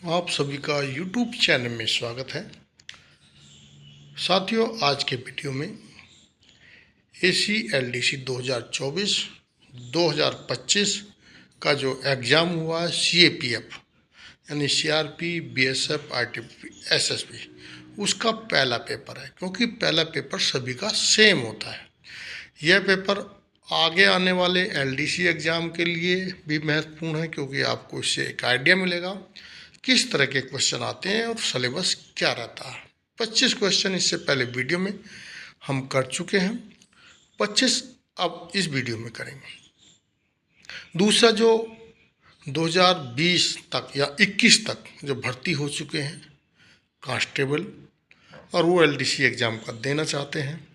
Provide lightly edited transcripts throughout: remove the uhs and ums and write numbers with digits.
आप सभी का YouTube चैनल में स्वागत है। साथियों, आज के वीडियो में ACLDC 2024-2025 का जो एग्ज़ाम हुआ है CAPF यानी CRP, BSF, RTP, SSB, उसका पहला पेपर है। क्योंकि पहला पेपर सभी का सेम होता है, यह पेपर आगे आने वाले LDC एग्ज़ाम के लिए भी महत्वपूर्ण है, क्योंकि आपको इससे एक आइडिया मिलेगा किस तरह के क्वेश्चन आते हैं और सिलेबस क्या रहता है। 25 क्वेश्चन इससे पहले वीडियो में हम कर चुके हैं, 25 अब इस वीडियो में करेंगे। दूसरा, जो 2020 तक या 21 तक जो भर्ती हो चुके हैं कांस्टेबल और वो LDC एग्ज़ाम का देना चाहते हैं,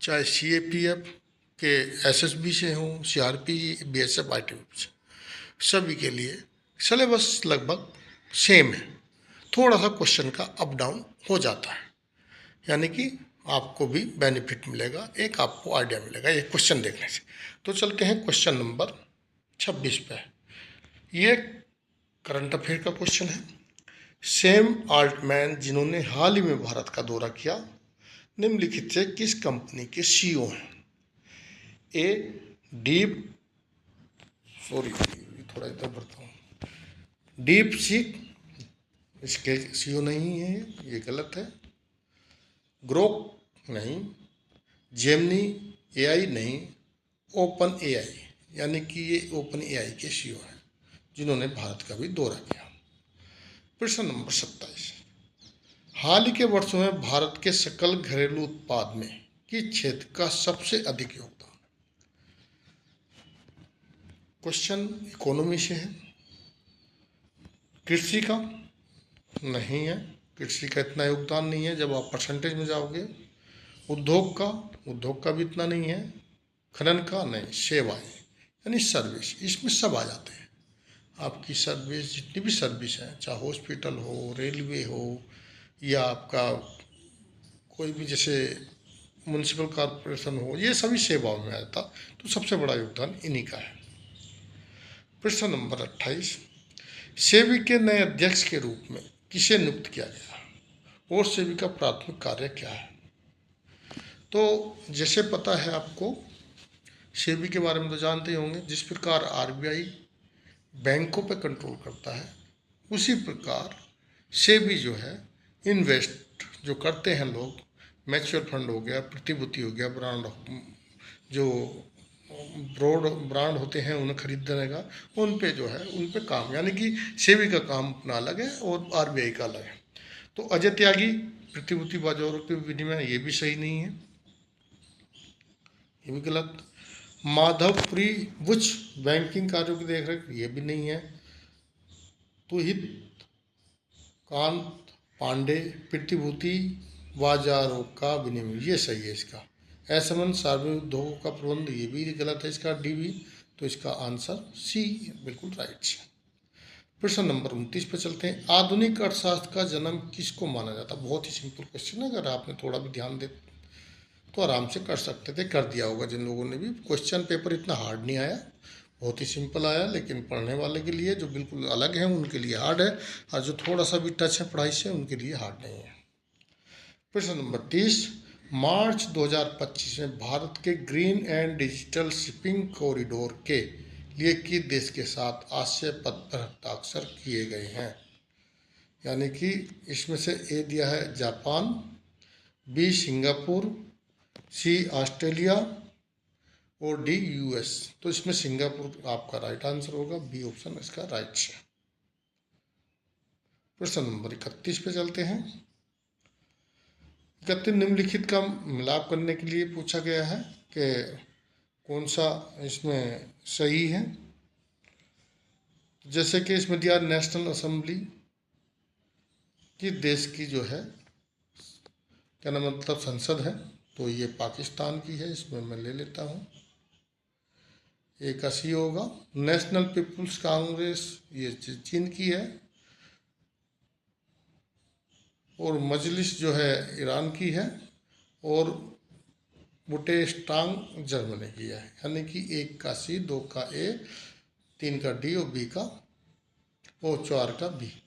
चाहे CAPF के SSB से हों, CRP, BSF, ITBP से, सभी के लिए सिलेबस लगभग सेम है। थोड़ा सा क्वेश्चन का अप डाउन हो जाता है, यानी कि आपको भी बेनिफिट मिलेगा, एक आपको आइडिया मिलेगा ये क्वेश्चन देखने से। तो चलते हैं क्वेश्चन नंबर 26 पे। ये करंट अफेयर का क्वेश्चन है। सैम आल्टमैन, जिन्होंने हाल ही में भारत का दौरा किया, निम्नलिखित से किस कंपनी के CEO हैं? ए डीप सॉरी थोड़ा इधर बढ़ता हूँ, डीप सीक इसके CEO नहीं है, ये गलत है। ग्रोक नहीं, जेमनी AI नहीं, ओपन AI, यानी कि ये ओपन AI के CEO हैं जिन्होंने भारत का भी दौरा किया। प्रश्न नंबर 27, हाल ही के वर्षों में भारत के सकल घरेलू उत्पाद में किस क्षेत्र का सबसे अधिक योगदान? क्वेश्चन इकोनॉमी से है। कृषि का नहीं है, कृषि का इतना योगदान नहीं है जब आप परसेंटेज में जाओगे। उद्योग का भी इतना नहीं है। खनन का नहीं, सेवाएं यानी सर्विस, इसमें सब आ जाते हैं। आपकी सर्विस, जितनी भी सर्विस है, चाहे हॉस्पिटल हो, रेलवे हो, या आपका कोई भी जैसे म्यूनसिपल कॉरपोरेशन हो, ये सभी सेवाओं में आता, तो सबसे बड़ा योगदान इन्हीं का है। प्रश्न नंबर 28, सेबी के नए अध्यक्ष के रूप में किसे नियुक्त किया गया और सेबी का प्राथमिक कार्य क्या है? तो जैसे पता है आपको, सेबी के बारे में तो जानते ही होंगे। जिस प्रकार RBI बैंकों पर कंट्रोल करता है, उसी प्रकार सेबी जो है इन्वेस्ट जो करते हैं लोग, म्यूचुअल फंड हो गया, प्रतिभूति हो गया, जो ब्रांड होते हैं उन्हें खरीदने का, उन पे जो है उन पे काम, यानी कि सेबी का काम अपना अलग है और RBI का अलग है। तो अजय त्यागी प्रतिभूति बाजारों के विनिमय, ये भी सही नहीं है, ये भी गलत। माधवपुरी बुच बैंकिंग कार्यों की देखरेख, ये भी नहीं है। तुहित कांत पांडे प्रतिभूति बाजारों का विनिमय, ये सही है इसका। एसमन सार्वजनिक उद्योगों का प्रबंध, ये भी गलत है इसका, DB। तो इसका आंसर C बिल्कुल राइट है। प्रश्न नंबर 29 पर चलते हैं। आधुनिक अर्थशास्त्र का जन्म किसको माना जाता? बहुत ही सिंपल क्वेश्चन है, अगर आपने थोड़ा भी ध्यान दे तो आराम से कर सकते थे, कर दिया होगा जिन लोगों ने भी। क्वेश्चन पेपर इतना हार्ड नहीं आया, बहुत ही सिंपल आया, लेकिन पढ़ने वाले के लिए जो बिल्कुल अलग है उनके लिए हार्ड है, और जो थोड़ा सा भी टच है पढ़ाई से उनके लिए हार्ड नहीं है। प्रश्न नंबर 30, मार्च 2025 में भारत के green and digital shipping corridor के लिए किस देश के साथ आशय पत्र पर हस्ताक्षर किए गए हैं? यानी कि इसमें से ए दिया है Japan, B Singapore, C Australia और D US। तो इसमें सिंगापुर आपका राइट आंसर होगा, B ऑप्शन इसका राइट है। प्रश्न नंबर 31 पे चलते हैं। 31 निम्नलिखित का मिलाप करने के लिए पूछा गया है कि कौन सा इसमें सही है। जैसे कि इसमें दिया नेशनल असेंबली किस देश की जो है, क्या ना मतलब संसद है, तो ये पाकिस्तान की है, इसमें मैं ले लेता हूँ, एक सी होगा। नेशनल पीपुल्स कांग्रेस ये चीन की है, और मजलिस जो है ईरान की है, और बुटेस्टांग जर्मनी की है। यानी कि एक का C, दो का A, तीन का D और B का ओ 4 का बी।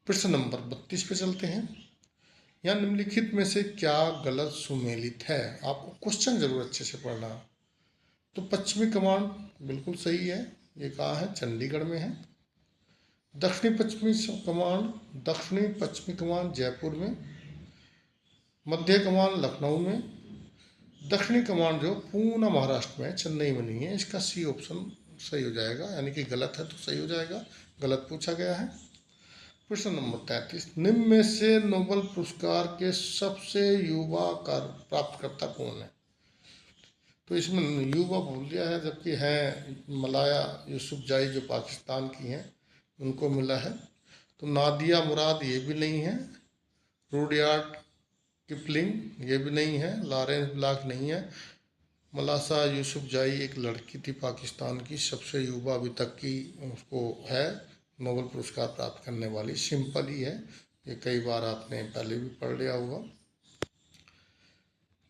प्रश्न नंबर 32 पे चलते हैं। यहाँ निम्नलिखित में से क्या गलत सुमेलित है? आपको क्वेश्चन जरूर अच्छे से पढ़ना। तो पश्चिमी कमान बिल्कुल सही है। ये कहाँ है? चंडीगढ़ में है। दक्षिणी पश्चिमी कमान जयपुर में। मध्य कमान लखनऊ में। दक्षिणी कमान जो पूना महाराष्ट्र में है, चेन्नई में नहीं है। इसका सी ऑप्शन सही हो जाएगा, यानी कि गलत है तो सही हो जाएगा, गलत पूछा गया है। प्रश्न नंबर 33, निम्न में से नोबेल पुरस्कार के सबसे युवा प्राप्तकर्ता कौन है? तो इसमें युवा बोल दिया है, जबकि है मलाया यूसुफजाई जो पाकिस्तान की हैं, उनको मिला है। तो नादिया मुराद ये भी नहीं है। रुडयार्ड किपलिंग ये भी नहीं है। लॉरेंस ब्लॉक नहीं है। मलासा यूसुफजाई एक लड़की थी पाकिस्तान की, सबसे युवा अभी तक की उसको है नोबेल पुरस्कार प्राप्त करने वाली। सिंपल ही है, ये कई बार आपने पहले भी पढ़ लिया होगा।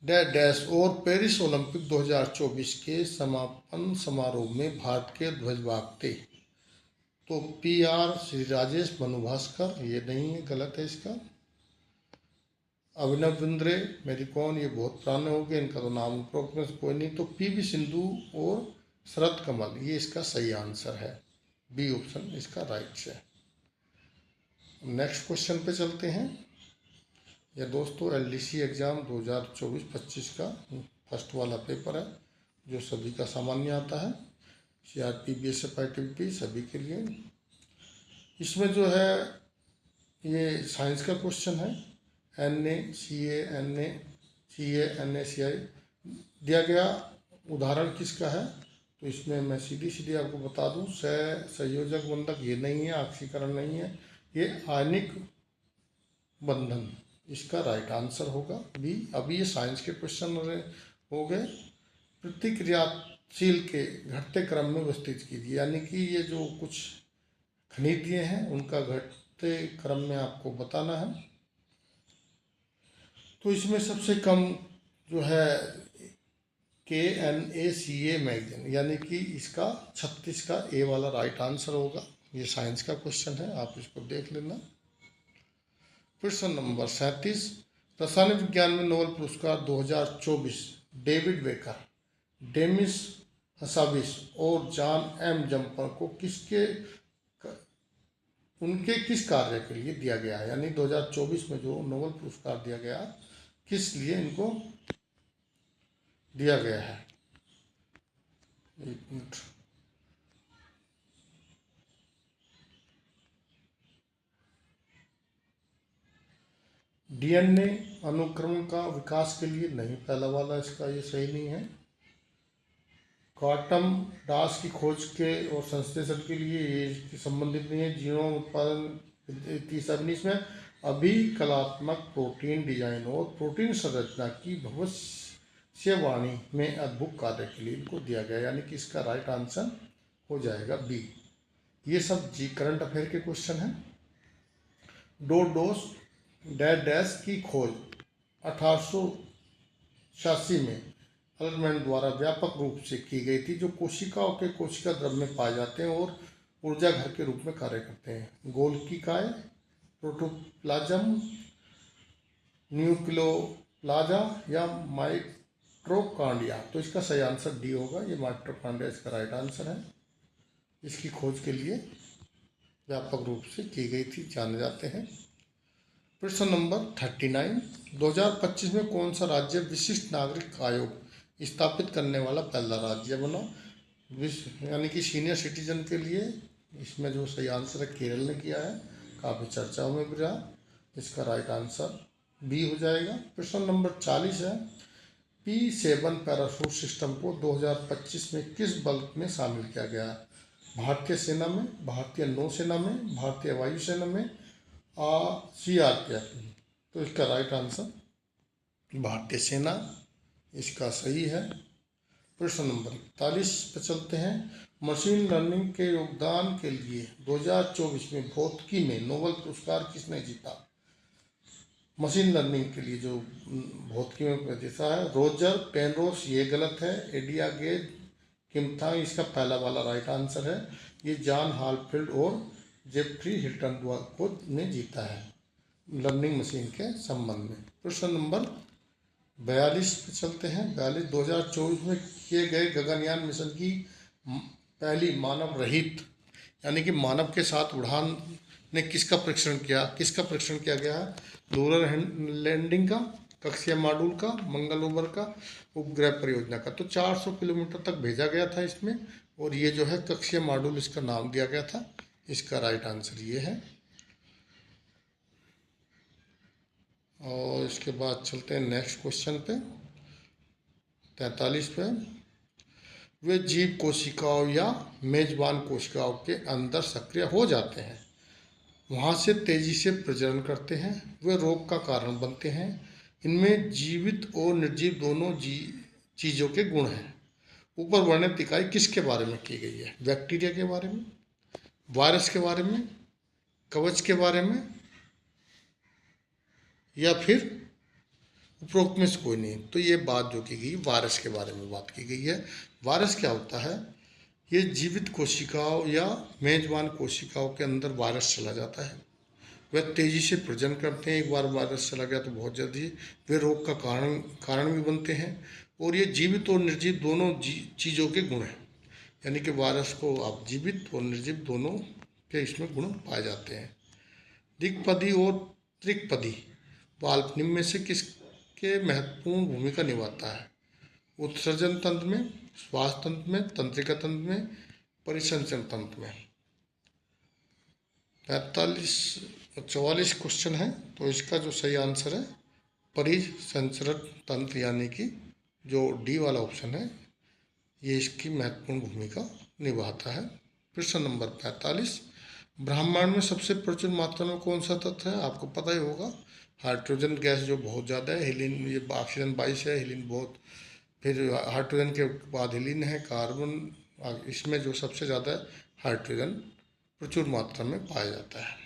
डैश और पेरिस ओलंपिक 2024 के समापन समारोह में भारत के ध्वजवाहक। तो PR श्री राजेश मनु भास्कर ये नहीं है, गलत है इसका। अभिनव बिंद्रे, मेरी कौन, ये बहुत पुराने हो गए, इनका तो नाम उपरोक्त में से कोई नहीं। तो PV सिंधु और शरद कमल ये इसका सही आंसर है। बी ऑप्शन इसका राइट है। नेक्स्ट क्वेश्चन पे चलते हैं। ये दोस्तों LDC एग्ज़ाम 2024-25 का फर्स्ट वाला पेपर है, जो सभी का सामान्य आता है। CRP BSF ITBP सभी के लिए। इसमें जो है ये साइंस का क्वेश्चन है। NaCA दिया गया उदाहरण किसका है? तो इसमें मैं सीधी आपको बता दूं, संयोजक बंधक ये नहीं है, ऑक्सीकरण नहीं है, ये आयनिक बंधन इसका राइट आंसर होगा बी। अभी ये साइंस के क्वेश्चन हो गए। प्रतिक्रियाशील के घटते क्रम में विस्तृत कीजिए, यानी कि ये जो कुछ खनिज दिए हैं उनका घटते क्रम में आपको बताना है। तो इसमें सबसे कम जो है KNaCA मैगजीन, यानी कि इसका 36 का ए वाला राइट आंसर होगा। ये साइंस का क्वेश्चन है, आप इसको देख लेना। प्रश्न नंबर 37, रसायन विज्ञान में नोबेल पुरस्कार 2024 डेविड बेकर, डेमिस हसाबिस और जॉन M जम्पर को उनके किस कार्य के लिए दिया गया है? यानी 2024 में जो नोबेल पुरस्कार दिया गया, किस लिए इनको दिया गया है? एक मिनट। DNA अनुक्रमण का विकास के लिए नहीं, पहला वाला इसका ये सही नहीं है। क्वांटम डास की खोज के और संश्लेषण के लिए ये संबंधित नहीं है। जीनोम उत्पादन 30 में अभिकलात्मक प्रोटीन डिजाइन और प्रोटीन संरचना की भविष्यवाणी में अद्भुत कार्य के लिए इनको दिया गया, यानी कि इसका राइट आंसर हो जाएगा बी। ये सब करंट अफेयर के क्वेश्चन हैं। डोडोस डैश की खोज 1886 में अलरमैन द्वारा व्यापक रूप से की गई थी, जो कोशिकाओं के कोशिका द्रव में पाए जाते हैं और ऊर्जा घर के रूप में कार्य करते हैं। गोल्कीकाय, प्रोटोप्लाज्म, न्यूक्लियोप्लाजा या माइट्रोकांडिया। तो इसका सही आंसर डी होगा, ये माइट्रोकांडिया इसका राइट आंसर है। इसकी खोज के लिए व्यापक रूप से की गई थी, जाने जाते हैं। प्रश्न नंबर 39, 2025 में कौन सा राज्य विशिष्ट नागरिक आयोग स्थापित करने वाला पहला राज्य बना? यानी कि सीनियर सिटीजन के लिए इसमें जो सही आंसर है केरल ने किया है, काफ़ी चर्चाओं में भी रहा। इसका राइट आंसर बी हो जाएगा। प्रश्न नंबर 40 है, P7 पैराशूट सिस्टम को 2025 में किस बल में शामिल किया गया? भारतीय सेना में, भारतीय नौसेना में, भारतीय वायुसेना में, CRPF। तो इसका राइट आंसर भारतीय सेना इसका सही है। प्रश्न नंबर 41 पर चलते हैं। मशीन लर्निंग के योगदान के लिए 2024 में भौतिकी में नोबेल पुरस्कार किसने जीता? मशीन लर्निंग के लिए जो भौतिकी में जीता है रोजर पेनरोस, ये गलत है। एडिया गेज किमथांग इसका पहला वाला राइट आंसर है। ये जॉन हॉलफील्ड और जेफ्री हिल्टन को ने जीता है लर्निंग मशीन के संबंध में। प्रश्न नंबर 42 पे चलते हैं। 42 2024 में किए गए गगनयान मिशन की पहली मानव रहित यानी कि मानव के साथ उड़ान ने किसका परीक्षण किया गया है? लूनर लैंडिंग का, कक्षीय मॉड्यूल का, मंगल रोवर का, उपग्रह परियोजना का। तो 400 किलोमीटर तक भेजा गया था इसमें, और ये जो है कक्षीय मॉड्यूल इसका नाम दिया गया था। इसका राइट आंसर ये है। और इसके बाद चलते हैं नेक्स्ट क्वेश्चन पे, 43 पे। वे जीव कोशिकाओं या मेजबान कोशिकाओं के अंदर सक्रिय हो जाते हैं, वहाँ से तेजी से प्रजनन करते हैं, वे रोग का कारण बनते हैं। इनमें जीवित और निर्जीव दोनों चीज़ों के गुण हैं। ऊपर वर्णित इकाई किसके बारे में की गई है? बैक्टीरिया के बारे में, वायरस के बारे में, कवच के बारे में, या फिर उपरोक्त में से कोई नहीं। तो ये बात जो की गई वायरस के बारे में बात की गई है। वायरस क्या होता है? ये जीवित कोशिकाओं या मेजबान कोशिकाओं के अंदर वायरस चला जाता है, वह तेजी से प्रजनन करते हैं। एक बार वायरस चला गया तो बहुत जल्दी वे रोग का कारण भी बनते हैं, और ये जीवित और निर्जीव दोनों चीज़ों के गुण हैं। यानी कि वायरस को आप जीवित और निर्जीव दोनों के इसमें गुण पाए जाते हैं। द्विपदी और त्रिपदी वाल्व निम्न में से किसके महत्वपूर्ण भूमिका निभाता है? उत्सर्जन तंत्र में, श्वास तंत्र में, तंत्रिका तंत्र में, परिसंचरण तंत्र में। 44 क्वेश्चन है, तो इसका जो सही आंसर है परिसंचरण तंत्र, यानी कि जो डी वाला ऑप्शन है, ये इसकी महत्वपूर्ण भूमिका निभाता है। प्रश्न नंबर 45। ब्रह्मांड में सबसे प्रचुर मात्रा में कौन सा तत्व है? आपको पता ही होगा, हाइड्रोजन गैस जो बहुत ज़्यादा है, हीलियम, ये ऑक्सीजन 22 है, हीलियम बहुत, फिर हाइड्रोजन के बाद हीलियम है, कार्बन, इसमें जो सबसे ज़्यादा है हाइड्रोजन प्रचुर मात्रा में पाया जाता है।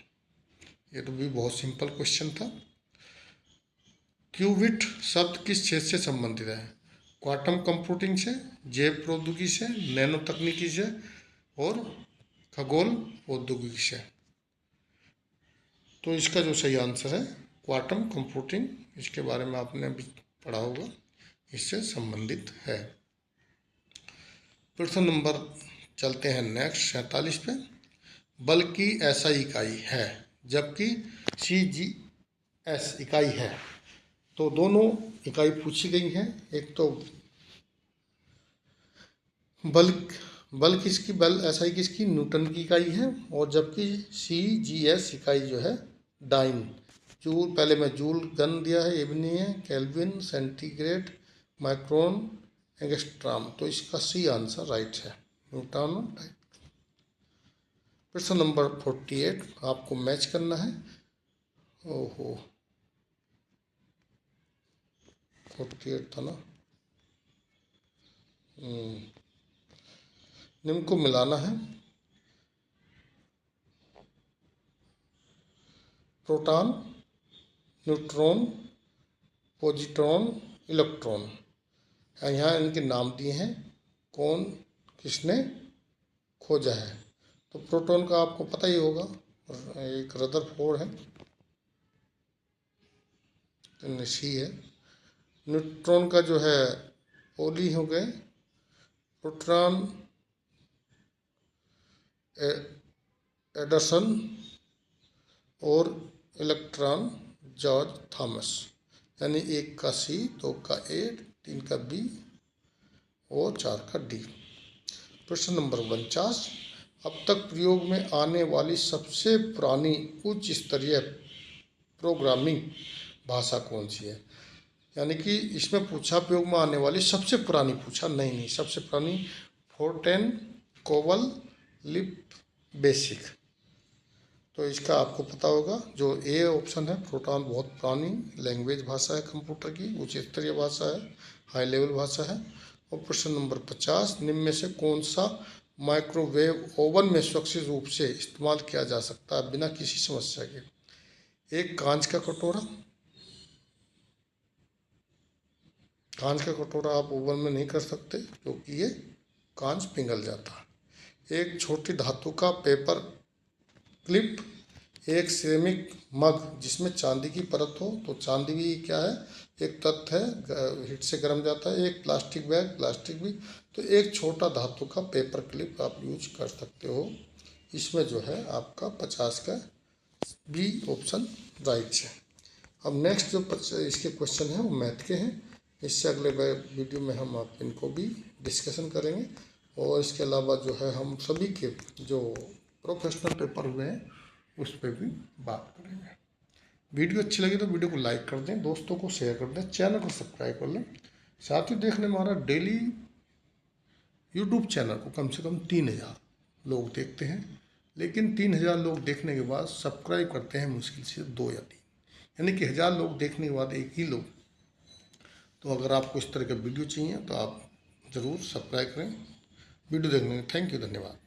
ये तो भी बहुत सिंपल क्वेश्चन था। क्यूबिट शब्द किस क्षेत्र से संबंधित है? क्वांटम कंप्यूटिंग से, जैव प्रौद्योगिकी से, नैनो तकनीकी से, और खगोल प्रौद्योगिकी से। तो इसका जो सही आंसर है क्वांटम कंप्यूटिंग, इसके बारे में आपने अभी पढ़ा होगा, इससे संबंधित है। प्रश्न नंबर चलते हैं नेक्स्ट 47 पे। बल की SI इकाई है जबकि CGS इकाई है, तो दोनों इकाई पूछी गई हैं। एक तो बल किसकी, बल SI किसकी, न्यूटन की इकाई है, और जबकि CGS इकाई जो है डाइन, जूल, पहले में जूल गन दिया है, ये भी नहीं है, केल्विन, सेंटीग्रेड, माइक्रोन, एंगस्ट्रॉम। तो इसका सी आंसर राइट है, न्यूटन। प्रश्न नंबर 48 आपको मैच करना है। ओहो 48 था ना। निम्न को मिलाना है। प्रोटॉन, न्यूट्रॉन, पॉजिट्रॉन, इलेक्ट्रॉन, यहाँ इनके नाम दिए हैं, कौन किसने खोजा है? तो प्रोटॉन का आपको पता ही होगा, एक रदरफोर्ड है, सी है। न्यूट्रॉन का जो है पोली हो गए, प्रोटॉन एडरसन, और इलेक्ट्रॉन जॉर्ज थॉमस। यानी 1 का सी, 2 का ए, 3 का बी और 4 का डी। प्रश्न नंबर 49। अब तक प्रयोग में आने वाली सबसे पुरानी उच्च स्तरीय प्रोग्रामिंग भाषा कौन सी है? यानी कि इसमें पूछा प्रयोग में आने वाली सबसे पुरानी, पूछा नहीं, सबसे पुरानी फोर्टेन, कोबल, लिप, बेसिक। तो इसका आपको पता होगा, जो ए ऑप्शन है, प्रोटॉन बहुत पुरानी लैंग्वेज भाषा है, कंप्यूटर की उच्च स्तरीय भाषा है, हाई लेवल भाषा है। और प्रश्न नंबर 50। निम्न में से कौन सा माइक्रोवेव ओवन में सुरक्षित रूप से इस्तेमाल किया जा सकता है बिना किसी समस्या के? एक कांच का कटोरा, कांच का कटोरा आप ओवन में नहीं कर सकते क्योंकि ये कांच पिघल जाता है। एक छोटी धातु का पेपर क्लिप, एक सिरेमिक मग जिसमें चांदी की परत हो, तो चांदी भी क्या है, एक तत्व है, हीट से गर्म जाता है। एक प्लास्टिक बैग, प्लास्टिक भी। तो एक छोटा धातु का पेपर क्लिप आप यूज कर सकते हो। इसमें जो है आपका 50 का बी ऑप्शन राइट है। अब नेक्स्ट जो इसके क्वेश्चन हैं वो मैथ के हैं। इससे अगले वीडियो में हम आप इनको भी डिस्कशन करेंगे, और इसके अलावा जो है हम सभी के जो प्रोफेशनल पेपर हुए हैं उस पर भी बात करेंगे। वीडियो अच्छी लगी तो वीडियो को लाइक कर दें, दोस्तों को शेयर कर दें, चैनल को सब्सक्राइब कर लें। साथ ही देखने में हमारा डेली यूट्यूब चैनल को कम से कम 3000 लोग देखते हैं, लेकिन 3000 लोग देखने के बाद सब्सक्राइब करते हैं मुश्किल से 2 या 3, यानी कि 1000 लोग देखने के बाद एक ही लोग। तो अगर आपको इस तरह का वीडियो चाहिए तो आप ज़रूर सब्सक्राइब करें। वीडियो देखने के लिए थैंक यू, धन्यवाद।